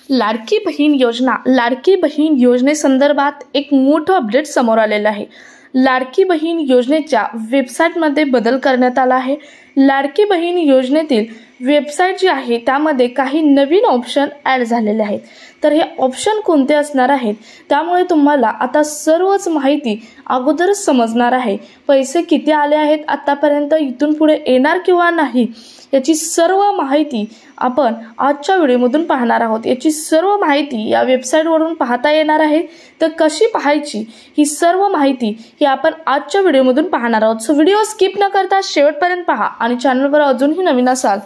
लाडकी बहीण योजनेसंदर्भात एक मोठं अपडेट समोर आलेलं आहे। लाडकी बहीण योजनेच्या वेबसाईटमध्ये बदल करण्यात आला आहे। लाडकी बहीण योजनेतील वेबसाईट जी आहे त्यामध्ये काही नवीन ऑप्शन ॲड झालेले आहेत। तर हे ऑप्शन कोणते असणार आहेत त्यामुळे तुम्हाला आता सर्वच माहिती अगोदरच समजणार आहे। पैसे किती आले आहेत आतापर्यंत, इथून पुढे येणार किंवा नाही, याची सर्व माहिती आपण आजच्या व्हिडिओमधून पाहणार आहोत। याची सर्व माहिती या वेबसाईटवरून पाहता येणार आहे। तर कशी पाहायची ही सर्व माहिती ही आपण आजच्या व्हिडिओमधून पाहणार आहोत। सो व्हिडिओ स्किप न करता शेवटपर्यंत पहा आणि चॅनलवर अजूनही नवीन असाल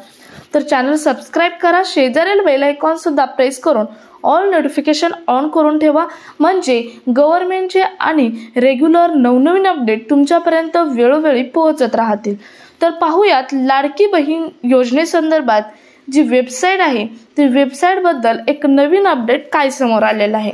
तर चॅनल सबस्क्राइब करा, शेजारील बेल आयकॉन सुद्धा प्रेस करून ऑल नोटिफिकेशन ऑन करून ठेवा, म्हणजे गव्हर्नमेंटचे आणि रेग्युलर नवनवीन अपडेट तुमच्यापर्यंत वेळोवेळी पोहोचत राहतील। तर पाहूयात लाडकी बहीण योजनेसंदर्भात जी वेबसाईट आहे ती वेबसाईटबद्दल एक नवीन अपडेट काय समोर आलेला आहे।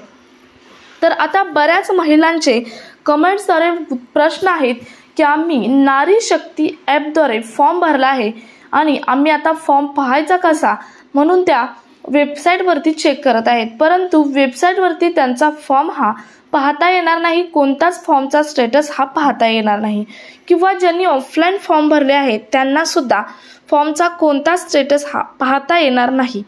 तर आता बऱ्याच महिलांचे कमेंट्सद्वारे प्रश्न आहेत की आम्ही नारी शक्ती ॲपद्वारे फॉर्म भरला आहे आणि आम्ही आता फॉर्म पाहायचा कसा, म्हणून त्या वेबसाईटवरती चेक करत आहेत, परंतु वेबसाईटवरती त्यांचा फॉर्म हा पाहता येणार नाही, कोणताच फॉर्मचा स्टेटस हा पाहता येणार नाही, किंवा ज्यांनी ऑफलाईन फॉर्म भरले आहेत त्यांना सुद्धा फॉर्मचा कोणताच स्टेटस हा पाहता येणार नाही।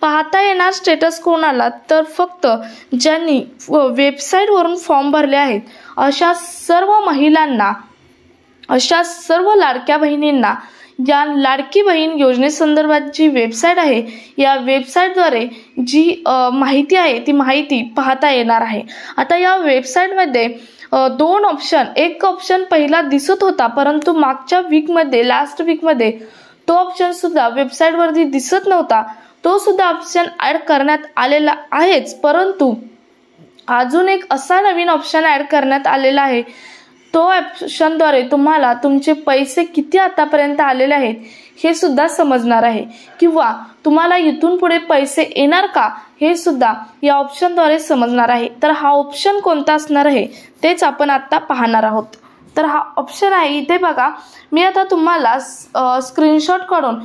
पाहता येणार स्टेटस कोणाला, तर फक्त ज्यांनी वेबसाईटवरून फॉर्म भरले आहेत अशा सर्व महिलांना, अशा सर्व लाडक्या बहिणींना या लाडकी बहीण योजनेसंदर्भात जी वेबसाईट आहे या वेबसाईटद्वारे जी माहिती आहे ती माहिती पाहता येणार आहे। आता या वेबसाईटमध्ये दोन ऑप्शन, एक ऑप्शन पहिला दिसत होता परंतु मागच्या वीकमध्ये, लास्ट वीकमध्ये तो ऑप्शन सुद्धा वेबसाईटवरती दिसत नव्हता, तो सुद्धा ऑप्शन ॲड करण्यात आलेला आहेच, परंतु अजून एक असा नवीन ऑप्शन ॲड करण्यात आलेला आहे। तो ऑप्शनद्वारे तुम्हाला तुमचे पैसे किती आतापर्यंत आलेले आहेत हे सुद्धा समजणार आहे, किंवा तुम्हाला इथून पुढे पैसे येणार का हे सुद्धा या ऑप्शनद्वारे समजणार आहे। तर हा ऑप्शन कोणता असणार आहे तेच आपण आता पाहणार आहोत। तर हा ऑप्शन आहे इथे बघा, मी आता तुम्हाला स्क्रीनशॉट काढून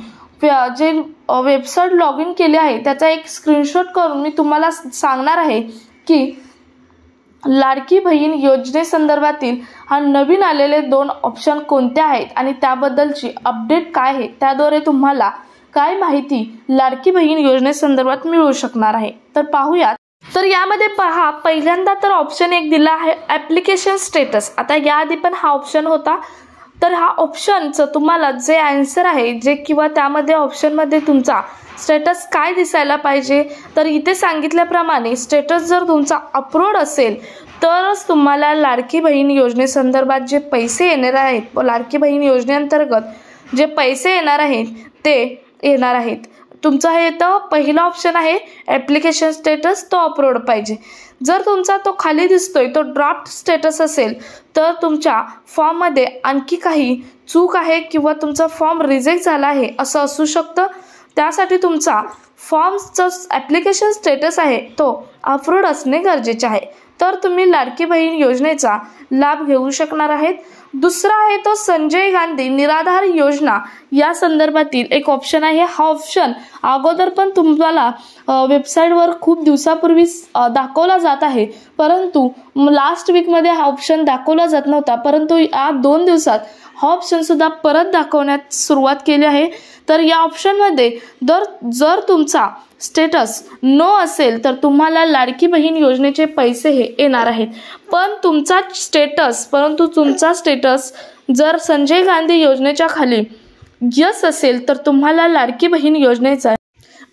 जे वेबसाईट लॉग इन केली आहे त्याचा एक स्क्रीनशॉट करून मी तुम्हाला सांगणार आहे की लाडकी बहीण योजनेसंदर्भातील हा नवीन आलेले दोन ऑप्शन कोणते आहेत आणि त्याबद्दलची अपडेट काय आहे, त्याद्वारे तुम्हाला काय माहिती लाडकी बहीण योजनेसंदर्भात मिळू शकणार आहे। तर पाहूयात। तर यामध्ये पहा, पहिल्यांदा तर ऑप्शन एक दिला आहे ॲप्लिकेशन स्टेटस। आता याआधी पण हा ऑप्शन होता, तर हा ऑप्शनचं तुम्हाला जे आन्सर आहे जे किंवा त्यामध्ये ऑप्शनमध्ये तुमचा स्टेटस काय दिसायला पाहिजे, तर इथे सांगितल्याप्रमाणे स्टेटस जर तुमचा अप्रूव्ड असेल तरच तुम्हाला लाडकी बहीण योजनेसंदर्भात जे पैसे येणार आहेत व लाडकी बहीण योजनेअंतर्गत जे पैसे येणार आहेत ते येणार आहेत। तुमचा हे तर पहिला ऑप्शन आहे ॲप्लिकेशन स्टेटस, तो अप्रूव्ड पाहिजे। जर तुमचा तो खाली दिसतोय तो ड्राफ्ट स्टेटस असेल तर तुमच्या फॉर्ममध्ये आणखी काही चूक आहे किंवा तुमचा फॉर्म रिजेक्ट झाला आहे असं असू शकतं। त्यासाठी तुमचा फॉर्मचा ॲप्लिकेशन स्टेटस आहे तो अप्रूव्ड असणे गरजेचे आहे, तर तुम्ही लाडकी बहीण योजनेचा लाभ घेऊ शकणार आहेत। दुसरा आहे तो संजय गांधी निराधार योजना या संदर्भातील एक ऑप्शन आहे। हा ऑप्शन अगोदर पण तुम्हाला वेबसाईटवर खूप दिवसापूर्वी दाखवला जात आहे, परंतु लास्ट वीकमध्ये हा ऑप्शन दाखवला जात नव्हता, परंतु या 2 दिवसात हा ऑप्शन सुद्धा परत दाखवण्यात सुरुवात केली आहे। तर या ऑप्शनमध्ये जर तुमचा स्टेटस नो असेल तर तुम्हाला लाडकी बहीण योजनेचे पैसे हे येणार आहेत, परंतु तुमचा स्टेटस जर संजय गांधी योजनेच्या खाली यस असेल तर तुम्हाला लाडकी बहीण योजनेचा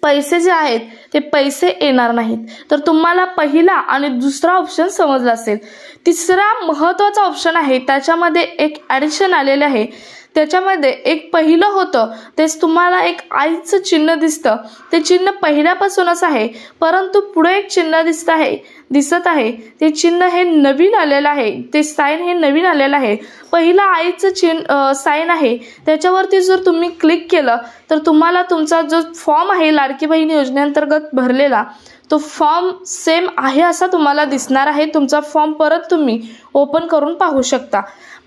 पैसे जे आहेत ते पैसे येणार नाहीत। तर तुम्हाला पहिला आणि दुसरा ऑप्शन समजला असेल। तिसरा महत्त्वाचा ऑप्शन आहे, त्याच्यामध्ये एक ॲडिशन आलेले आहे। त्याच्यामध्ये एक पहिलं होतं तेच तुम्हाला एक आईचं चिन्ह दिसतं, ते चिन्ह पहिल्यापासूनच आहे, परंतु पुढे एक चिन्ह दिसत आहे ते चिन्ह हे नवीन आलेलं आहे, ते साईन हे नवीन आलेलं आहे। पहिला आईचं चिन्ह साईन आहे त्याच्यावरती जर तुम्ही क्लिक केलं तर तुम्हाला तुमचा जो फॉर्म आहे लाडकी बहीण योजनेअंतर्गत भरलेला तो फॉर्म सेम आहे असा तुम्हाला दिसणार आहे। तुमचा फॉर्म परत तुम्ही ओपन करून पाहू शकता।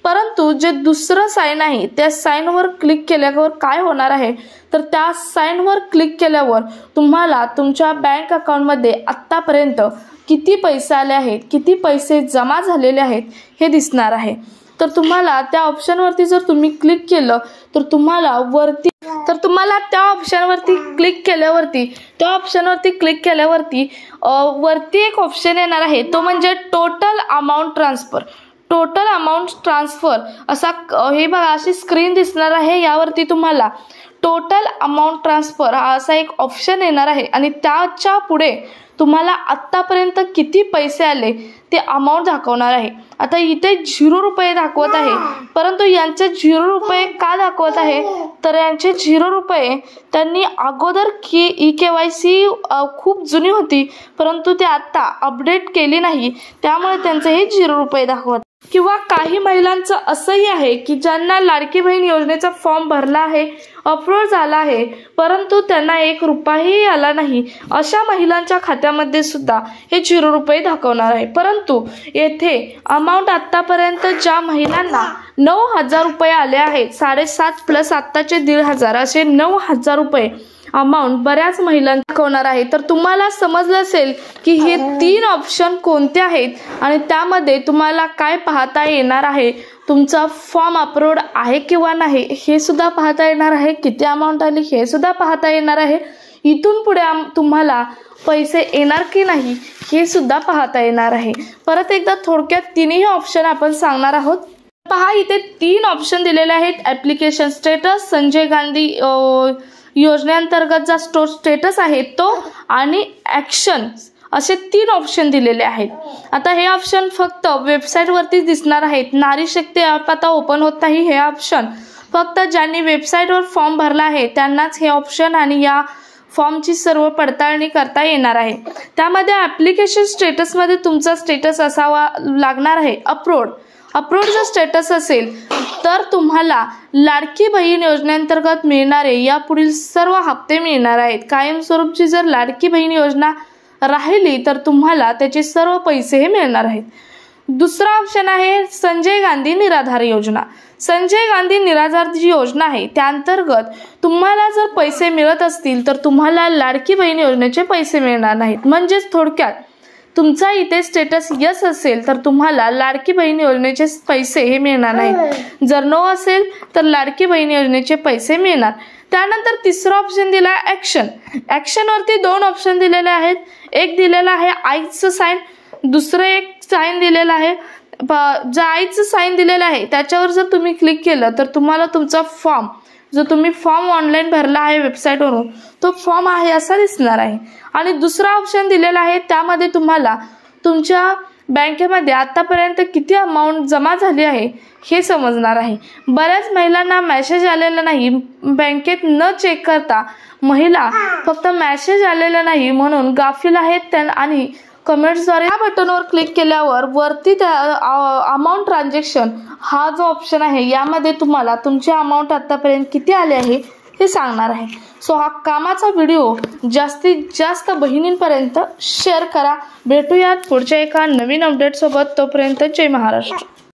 परंतु जे दुसरं साइन आहे त्या साइनवर क्लिक केल्यावर काय होणार आहे तर त्या साइनवर क्लिक केल्यावर तुम्हाला तुमच्या बँक अकाउंटमध्ये आत्तापर्यंत किती पैसे आले आहेत, किती पैसे जमा झालेले आहेत हे दिसणार आहे। तर तुम्हाला त्या ऑप्शनवरती जर तुम्ही क्लिक केलं तर तुम्हाला त्या ऑप्शनवरती क्लिक केल्यावरती वरती एक ऑप्शन येणार आहे, तो म्हणजे टोटल अमाउंट ट्रान्सफर असा हे बघा अशी स्क्रीन दिसणार आहे। यावरती तुम्हाला टोटल अमाउंट ट्रान्सफर हा असा एक ऑप्शन येणार आहे आणि त्याच्या पुढे तुम्हाला आत्तापर्यंत किती पैसे आले ते अमाउंट दाखवणार आहे। आता इथे 0 रुपये दाखवत आहे, परंतु यांचे 0 रुपये का दाखवत आहे तर यांचे 0 रुपये त्यांनी अगोदर KYC खूप जुनी होती, परंतु ते आता अपडेट केली नाही, त्यामुळे त्यांचे हे 0 रुपये दाखवत। किंवा काही महिलांचं असंही आहे की ज्यांना लाडकी बहीण योजनेचा फॉर्म भरला आहे, अप्रूव्ह झाला आहे, परंतु त्यांना 1 रुपयाही आला नाही, अशा महिलांच्या खात्यामध्ये सुद्धा हे 0 रुपये दाखवणार आहे। परंतु येथे अमाउंट आतापर्यंत ज्या महिलांना 9,000 रुपये आले आहेत, 7.5 प्लस आत्ताचे 1,500 असे 9,000 रुपये अमाउंट बऱ्याच महिलांना दाखवणार आहे। तर तुम्हाला समजलं असेल की हे 3 ऑप्शन कोणते आहेत आणि त्यामध्ये तुम्हाला काय पाहता येणार आहे, तुमचा फॉर्म अप्रूव्ड आहे किंवा नाही हे सुद्धा पाहता येणार आहे, किती अमाउंट आली हे सुद्धा पाहता येणार आहे, इथून पुढे तुम्हाला पैसे येणार की नाही हे सुद्धा पाहता येणार आहे। परत एकदा थोडक्यात तिन्ही ऑप्शन आपण सांगणार आहोत। पहा इथे 3 ऑप्शन दिलेले आहेत, ॲप्लिकेशन स्टेटस, संजय गांधी योजनेअंतर्गत जा स्टेटस आहे तो आणि ॲक्शन असे 3 ऑप्शन दिलेले आहेत। आता हे ऑप्शन फक्त वेबसाईटवरती दिसणार आहेत, नारी शक्ती ॲप आता ओपन होत नाही, हे ऑप्शन फक्त ज्यांनी वेबसाईटवर फॉर्म भरला आहे त्यांनाच हे ऑप्शन आणि या फॉर्मची सर्व पडताळणी करता येणार आहे। त्यामध्ये ॲप्लिकेशन स्टेटसमध्ये तुमचा स्टेटस असावा लागणार आहे अप्रूव्ड जर स्टेटस असेल तर तुम्हाला लाडकी बहीण योजनेअंतर्गत मिळणारे या पुढील सर्व हप्ते मिळणार आहेत। कायमस्वरूपची जर लाडकी बहीण योजना राहिली तर तुम्हाला त्याचे सर्व पैसे हे मिळणार आहेत। दुसरा ऑप्शन आहे संजय गांधी निराधार योजना। संजय गांधी निराधार जी योजना आहे त्या अंतर्गत तुम्हाला जर पैसे मिळत असतील तर तुम्हाला लाडकी बहीण योजनेचे पैसे मिळणार नाहीत। म्हणजेच थोडक्यात तुमचा इथे स्टेटस यस असेल तर तुम्हाला लाडकी बहीण योजनेचे पैसे हे मिळणार नाहीत, जर नो असेल तर लाडकी बहीण योजनेचे पैसे मिळणार। त्यानंतर तिसरा ऑप्शन दिला आहे ॲक्शनवरती 2 ऑप्शन दिलेले आहेत, एक दिलेला आहे आईचं साइन, दुसरं एक साइन दिलेलं आहे। जे आईचं साइन दिलेलं आहे त्याच्यावर जर तुम्ही क्लिक केलं तर तुम्हाला तुमचा फॉर्म जो तुम्ही फॉर्म ऑनलाईन भरला आहे वेबसाईटवरून तो फॉर्म आहे असा दिसणार आहे। आणि दुसरा ऑप्शन दिलेला आहे त्यामध्ये तुम्हाला तुमच्या बँकेमध्ये आतापर्यंत किती अमाउंट जमा झाली आहे हे समजणार आहे। बऱ्याच महिलांना मेसेज आलेला नाही, बँकेत न चेक करता महिला फक्त मेसेज आलेला नाही म्हणून गाफील आहेत आणि कमेंट्सद्वारे या बटनवर क्लिक केल्यावर वरती अमाउंट ट्रान्झॅक्शन हा जो ऑप्शन आहे यामध्ये तुम्हाला तुमचे अमाउंट आतापर्यंत किती आले आहे हे सांगणार आहे। सो हा कामाचा व्हिडिओ जास्तीत जास्त बहिणींपर्यंत शेअर करा। भेटूयात पुढच्या एका नवीन अपडेट सोबत, तोपर्यंत जय महाराष्ट्र।